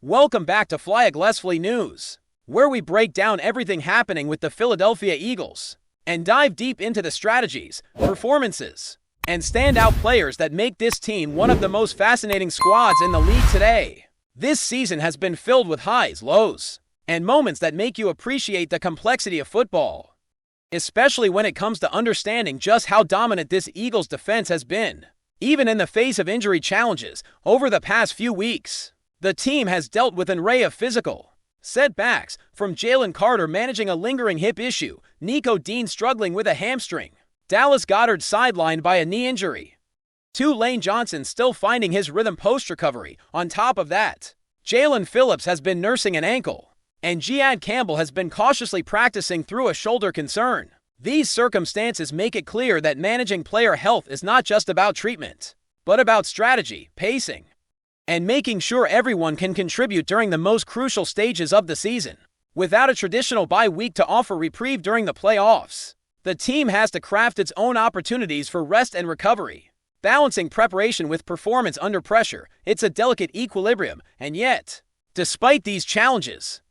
Welcome back to FlyEaglesFly News, where we break down everything happening with the Philadelphia Eagles and dive deep into the strategies, performances, and standout players that make this team one of the most fascinating squads in the league today. This season has been filled with highs, lows, and moments that make you appreciate the complexity of football, especially when it comes to understanding just how dominant this Eagles defense has been. Even in the face of injury challenges over the past few weeks, the team has dealt with an array of physical setbacks, from Jalen Carter managing a lingering hip issue, Nico Dean struggling with a hamstring, Dallas Goedert sidelined by a knee injury, to Lane Johnson still finding his rhythm post-recovery. On top of that, Jalen Phillips has been nursing an ankle, and Jihad Campbell has been cautiously practicing through a shoulder concern. These circumstances make it clear that managing player health is not just about treatment, but about strategy, pacing, and making sure everyone can contribute during the most crucial stages of the season. Without a traditional bye week to offer reprieve during the playoffs, the team has to craft its own opportunities for rest and recovery. Balancing preparation with performance under pressure, it's a delicate equilibrium, and yet, despite these challenges,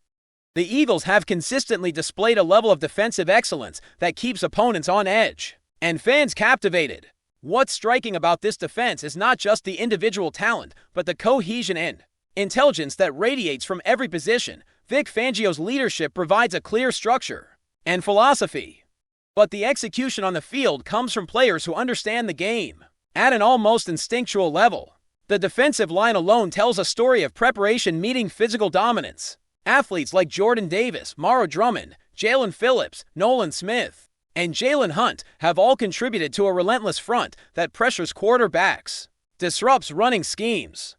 the Eagles have consistently displayed a level of defensive excellence that keeps opponents on edge and fans captivated. What's striking about this defense is not just the individual talent, but the cohesion and intelligence that radiates from every position. Vic Fangio's leadership provides a clear structure and philosophy, but the execution on the field comes from players who understand the game at an almost instinctual level. The defensive line alone tells a story of preparation meeting physical dominance. Athletes like Jordan Davis, Morrow Drummond, Jalen Phillips, Nolan Smith, and Jalen Hunt have all contributed to a relentless front that pressures quarterbacks, disrupts running schemes,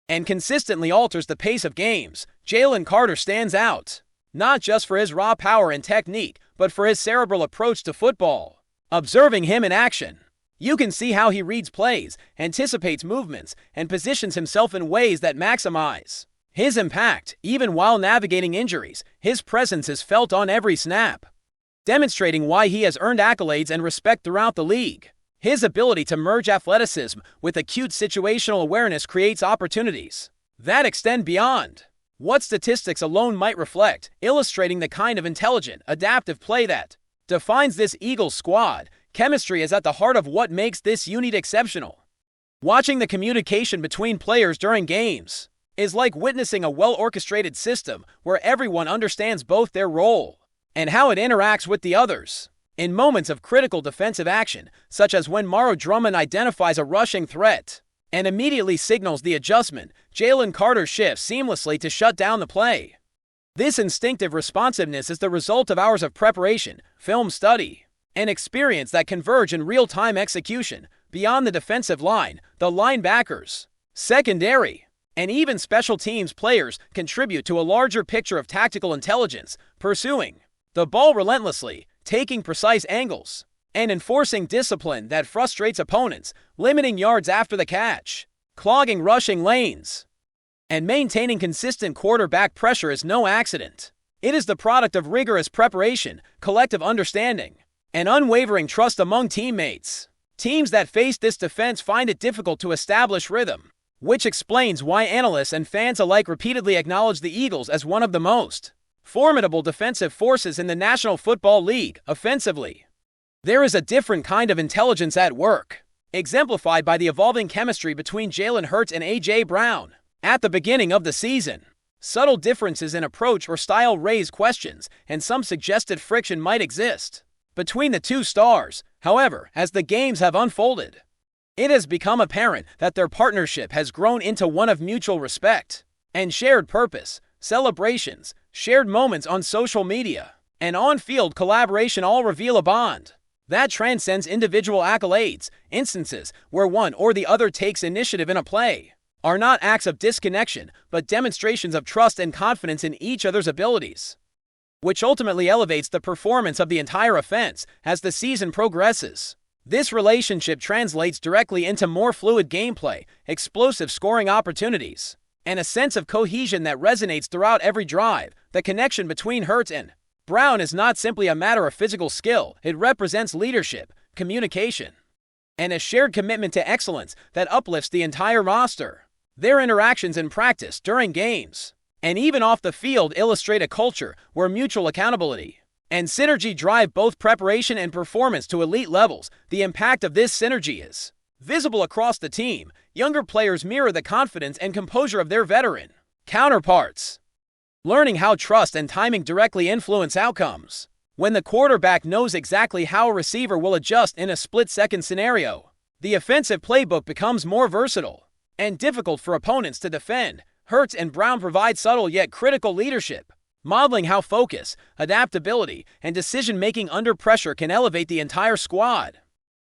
and consistently alters the pace of games. Jalen Carter stands out, not just for his raw power and technique, but for his cerebral approach to football. Observing him in action, you can see how he reads plays, anticipates movements, and positions himself in ways that maximize his impact. Even while navigating injuries, his presence is felt on every snap, demonstrating why he has earned accolades and respect throughout the league. His ability to merge athleticism with acute situational awareness creates opportunities that extend beyond what statistics alone might reflect, illustrating the kind of intelligent, adaptive play that defines this Eagles squad. Chemistry is at the heart of what makes this unit exceptional. Watching the communication between players during games is like witnessing a well-orchestrated system where everyone understands both their role and how it interacts with the others. In moments of critical defensive action, such as when Morrow Drummond identifies a rushing threat and immediately signals the adjustment, Jalen Carter shifts seamlessly to shut down the play. This instinctive responsiveness is the result of hours of preparation, film study, and experience that converge in real-time execution. Beyond the defensive line, the linebackers, secondary, and even special teams players contribute to a larger picture of tactical intelligence, pursuing the ball relentlessly, taking precise angles, and enforcing discipline that frustrates opponents, limiting yards after the catch, clogging rushing lanes, and maintaining consistent quarterback pressure is no accident. It is the product of rigorous preparation, collective understanding, and unwavering trust among teammates. Teams that face this defense find it difficult to establish rhythm, which explains why analysts and fans alike repeatedly acknowledge the Eagles as one of the most formidable defensive forces in the National Football League. Offensively, there is a different kind of intelligence at work, exemplified by the evolving chemistry between Jalen Hurts and A.J. Brown. At the beginning of the season, subtle differences in approach or style raised questions, and some suggested friction might exist between the two stars. However, as the games have unfolded, it has become apparent that their partnership has grown into one of mutual respect and shared purpose. Celebrations, shared moments on social media, and on-field collaboration all reveal a bond that transcends individual accolades. Instances where one or the other takes initiative in a play are not acts of disconnection, but demonstrations of trust and confidence in each other's abilities, which ultimately elevates the performance of the entire offense. As the season progresses, this relationship translates directly into more fluid gameplay, explosive scoring opportunities, and a sense of cohesion that resonates throughout every drive. The connection between Hurts and Brown is not simply a matter of physical skill. It represents leadership, communication, and a shared commitment to excellence that uplifts the entire roster. Their interactions in practice, during games, and even off the field illustrate a culture where mutual accountability and synergy drive both preparation and performance to elite levels. The impact of this synergy is visible across the team. Younger players mirror the confidence and composure of their veteran counterparts, learning how trust and timing directly influence outcomes. When the quarterback knows exactly how a receiver will adjust in a split-second scenario, the offensive playbook becomes more versatile and difficult for opponents to defend. Hurts and Brown provide subtle yet critical leadership, modeling how focus, adaptability, and decision-making under pressure can elevate the entire squad.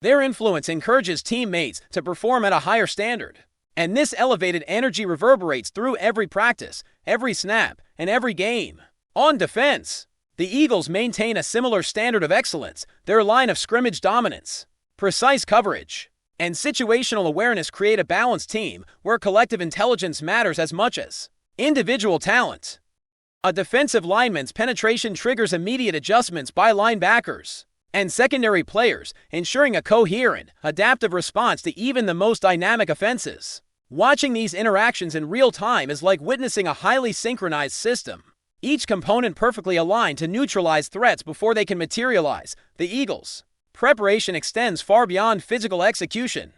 Their influence encourages teammates to perform at a higher standard, and this elevated energy reverberates through every practice, every snap, and every game. On defense, the Eagles maintain a similar standard of excellence. Their line of scrimmage dominance, precise coverage, and situational awareness create a balanced team where collective intelligence matters as much as individual talent. A defensive lineman's penetration triggers immediate adjustments by linebackers and secondary players, ensuring a coherent, adaptive response to even the most dynamic offenses. Watching these interactions in real time is like witnessing a highly synchronized system, each component perfectly aligned to neutralize threats before they can materialize. The Eagles' preparation extends far beyond physical execution.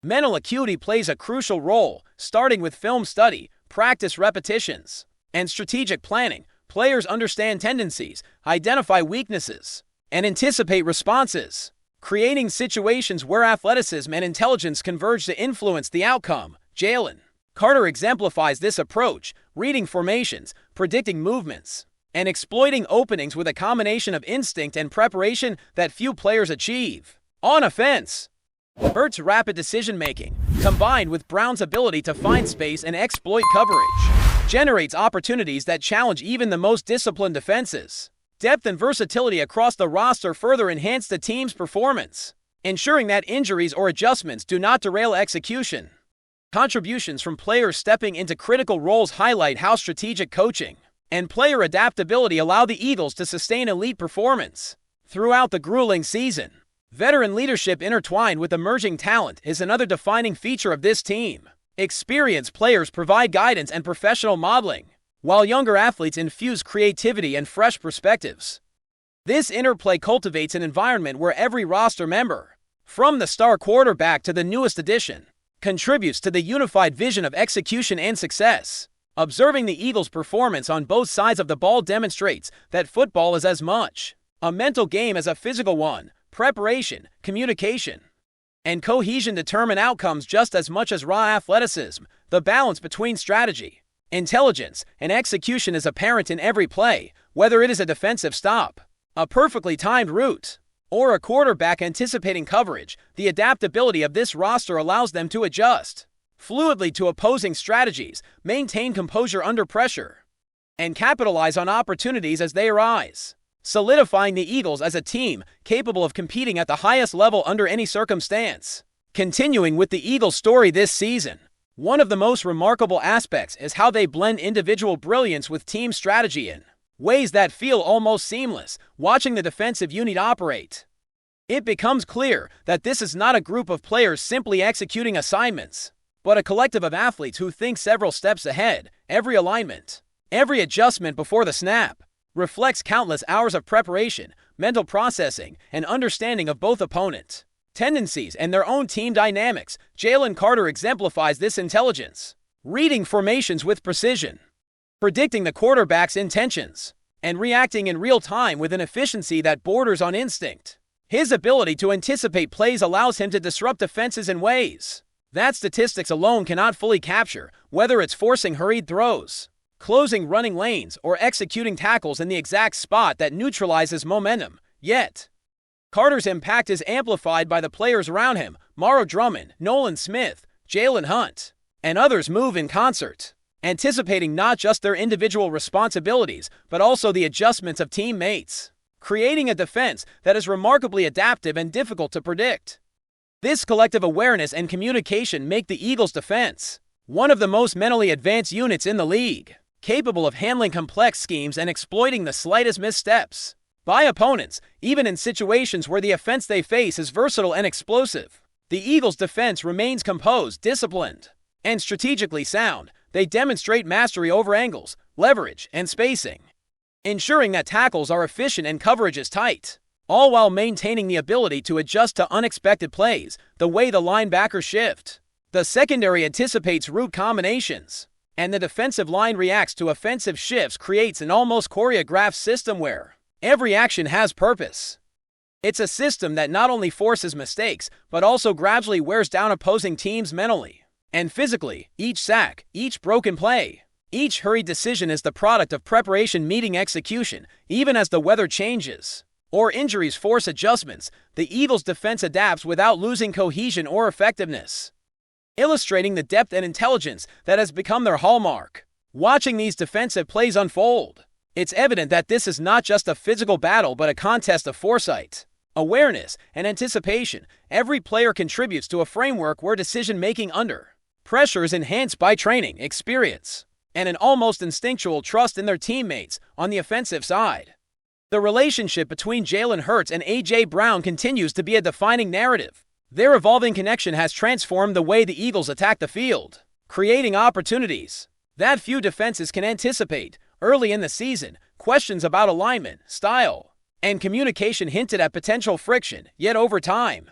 Mental acuity plays a crucial role, starting with film study, practice repetitions, and strategic planning. Players understand tendencies, identify weaknesses, and anticipate responses, creating situations where athleticism and intelligence converge to influence the outcome. Jalen Carter exemplifies this approach, reading formations, predicting movements, and exploiting openings with a combination of instinct and preparation that few players achieve. On offense, Hurts' rapid decision-making, combined with Brown's ability to find space and exploit coverage, generates opportunities that challenge even the most disciplined defenses. Depth and versatility across the roster further enhance the team's performance, ensuring that injuries or adjustments do not derail execution. Contributions from players stepping into critical roles highlight how strategic coaching and player adaptability allow the Eagles to sustain elite performance throughout the grueling season. Veteran leadership intertwined with emerging talent is another defining feature of this team. Experienced players provide guidance and professional modeling, while younger athletes infuse creativity and fresh perspectives. This interplay cultivates an environment where every roster member, from the star quarterback to the newest addition, contributes to the unified vision of execution and success. Observing the Eagles' performance on both sides of the ball demonstrates that football is as much a mental game as a physical one. Preparation, communication, and cohesion determine outcomes just as much as raw athleticism. The balance between strategy, intelligence, and execution is apparent in every play, whether it is a defensive stop, a perfectly timed route, or a quarterback anticipating coverage. The adaptability of this roster allows them to adjust fluidly to opposing strategies, maintain composure under pressure, and capitalize on opportunities as they arise, solidifying the Eagles as a team capable of competing at the highest level under any circumstance. Continuing with the Eagles' story this season, one of the most remarkable aspects is how they blend individual brilliance with team strategy in ways that feel almost seamless. Watching the defensive unit operate, it becomes clear that this is not a group of players simply executing assignments, but a collective of athletes who think several steps ahead. Every alignment, every adjustment before the snap, reflects countless hours of preparation, mental processing, and understanding of both opponent tendencies and their own team dynamics. Jalen Carter exemplifies this intelligence, reading formations with precision, predicting the quarterback's intentions, and reacting in real time with an efficiency that borders on instinct. His ability to anticipate plays allows him to disrupt defenses in ways that statistics alone cannot fully capture, whether it's forcing hurried throws, closing running lanes, or executing tackles in the exact spot that neutralizes momentum. Yet, Carter's impact is amplified by the players around him. Morrow Drummond, Nolan Smith, Jalen Hunt, and others move in concert, anticipating not just their individual responsibilities, but also the adjustments of teammates, creating a defense that is remarkably adaptive and difficult to predict. This collective awareness and communication make the Eagles' defense one of the most mentally advanced units in the league, capable of handling complex schemes and exploiting the slightest missteps by opponents, even in situations where the offense they face is versatile and explosive. The Eagles' defense remains composed, disciplined, And strategically sound, they demonstrate mastery over angles, leverage, and spacing, ensuring that tackles are efficient and coverage is tight, all while maintaining the ability to adjust to unexpected plays, the way the linebackers shift. The secondary anticipates route combinations, and the defensive line reacts to offensive shifts, creates an almost choreographed system where every action has purpose. It's a system that not only forces mistakes, but also gradually wears down opposing teams mentally and physically. Each sack, each broken play, each hurried decision is the product of preparation meeting execution. Even as the weather changes or injuries force adjustments, the Eagles' defense adapts without losing cohesion or effectiveness, illustrating the depth and intelligence that has become their hallmark. Watching these defensive plays unfold, it's evident that this is not just a physical battle but a contest of foresight, awareness, and anticipation. Every player contributes to a framework where decision-making under pressure is enhanced by training, experience, and an almost instinctual trust in their teammates. On the offensive side, the relationship between Jalen Hurts and A.J. Brown continues to be a defining narrative. Their evolving connection has transformed the way the Eagles attack the field, creating opportunities that few defenses can anticipate. Early in the season, questions about alignment, style, and communication hinted at potential friction, yet over time,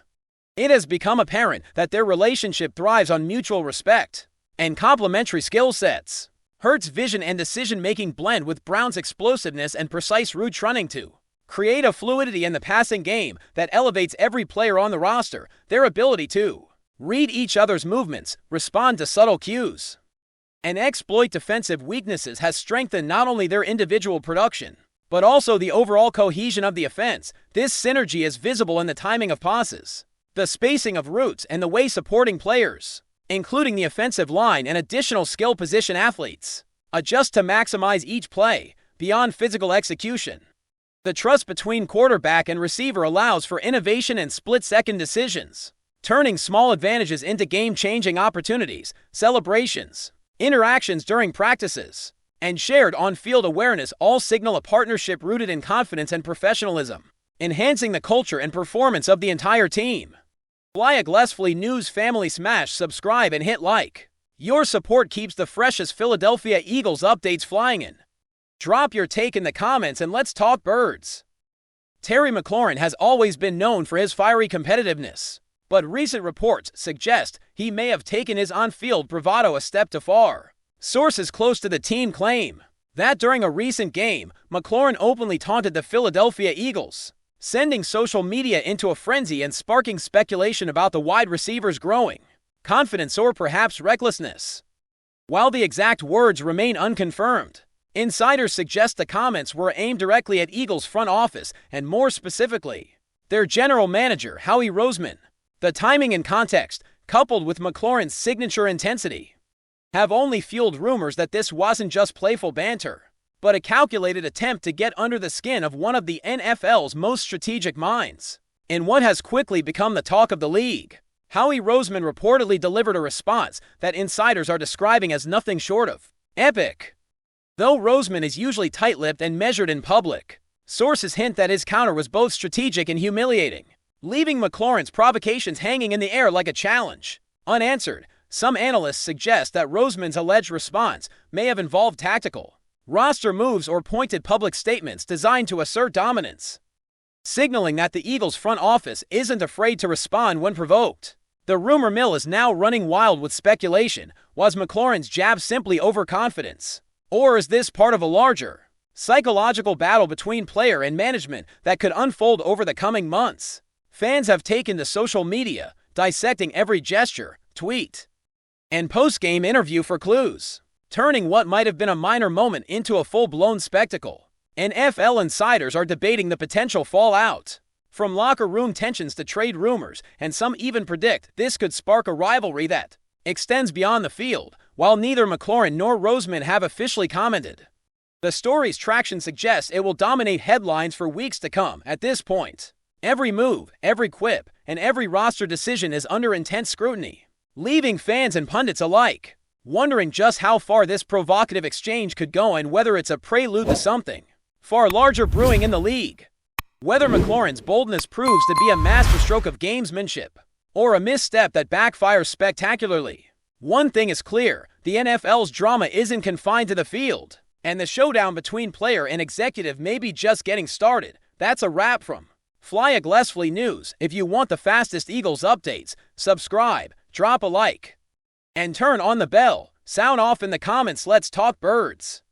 it has become apparent that their relationship thrives on mutual respect and complementary skill sets. Hurts' vision and decision-making blend with Brown's explosiveness and precise route running to create a fluidity in the passing game that elevates every player on the roster. Their ability to read each other's movements, respond to subtle cues, and exploit defensive weaknesses has strengthened not only their individual production, but also the overall cohesion of the offense. This synergy is visible in the timing of passes, the spacing of routes, and the way supporting players, including the offensive line and additional skill position athletes, adjust to maximize each play. Beyond physical execution, the trust between quarterback and receiver allows for innovation and split-second decisions, turning small advantages into game-changing opportunities. Celebrations, interactions during practices, and shared on-field awareness all signal a partnership rooted in confidence and professionalism, enhancing the culture and performance of the entire team. FlyEaglesFly News family, smash subscribe and hit like. Your support keeps the freshest Philadelphia Eagles updates flying in. Drop your take in the comments and let's talk birds. Terry McLaurin has always been known for his fiery competitiveness, but recent reports suggest he may have taken his on-field bravado a step too far. Sources close to the team claim that during a recent game, McLaurin openly taunted the Philadelphia Eagles, sending social media into a frenzy and sparking speculation about the wide receiver's growing confidence or perhaps recklessness. While the exact words remain unconfirmed, insiders suggest the comments were aimed directly at Eagles front office and more specifically, their general manager, ROSEMAN. The timing and context, coupled with McLaurin's signature intensity, have only fueled rumors that this wasn't just playful banter, but a calculated attempt to get under the skin of one of the NFL's most strategic minds. In what has quickly become the talk of the league, ROSEMAN reportedly delivered a response that insiders are describing as nothing short of epic. Though ROSEMAN is usually tight-lipped and measured in public, sources hint that his counter was both strategic and humiliating, leaving McLaurin's provocations hanging in the air like a challenge, unanswered. Some analysts suggest that ROSEMAN's alleged response may have involved tactical roster moves or pointed public statements designed to assert dominance, signaling that the Eagles front office isn't afraid to respond when provoked. The rumor mill is now running wild with speculation. Was McLaurin's jab simply overconfidence? Or is this part of a larger psychological battle between player and management that could unfold over the coming months? Fans have taken to social media, dissecting every gesture, tweet, and post-game interview for clues, turning what might have been a minor moment into a full-blown spectacle. NFL insiders are debating the potential fallout, from locker room tensions to trade rumors, and some even predict this could spark a rivalry that extends beyond the field. While neither McLaurin nor ROSEMAN have officially commented, the story's traction suggests it will dominate headlines for weeks to come. At this point, every move, every quip, and every roster decision is under intense scrutiny, leaving fans and pundits alike wondering just how far this provocative exchange could go and whether it's a prelude to something far larger brewing in the league. Whether McLaurin's boldness proves to be a masterstroke of gamesmanship or a misstep that backfires spectacularly One thing is clear, the NFL's drama isn't confined to the field, and the showdown between player and executive may be just getting started. That's a wrap from FlyEaglesFly News. If you want the fastest Eagles updates, subscribe, drop a like, and turn on the bell. Sound off in the comments. Let's talk birds.